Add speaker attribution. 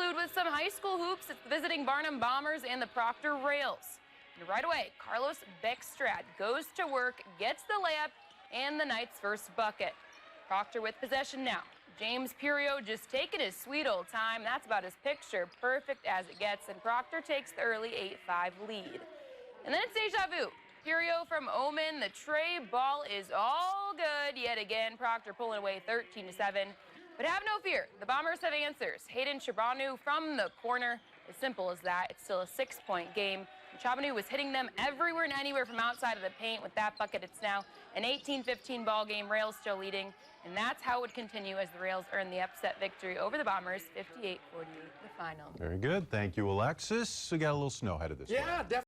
Speaker 1: conclude with some high school hoops. It's the visiting Barnum Bombers and the Proctor Rails. And right away, Carlos Beckstrad goes to work, gets the layup, and the night's first bucket. Proctor with possession now. James Purio just taking his sweet old time. That's about as picture perfect as it gets, and Proctor takes the early 8-5 lead. And then it's deja vu. Purio from Omen, the tray ball is all good yet again. Proctor pulling away 13-7. But have no fear, the Bombers have answers. Hayden Chabanu from the corner, as simple as that. It's still a 6-point game. Chabanu was hitting them everywhere and anywhere from outside of the paint. With that bucket, it's now an 18-15 ball game. Rails still leading, and that's how it would continue as the Rails earn the upset victory over the Bombers, 58-48, the final.
Speaker 2: Very good. Thank you, Alexis. We got a little snow headed this way.
Speaker 3: Yeah, definitely.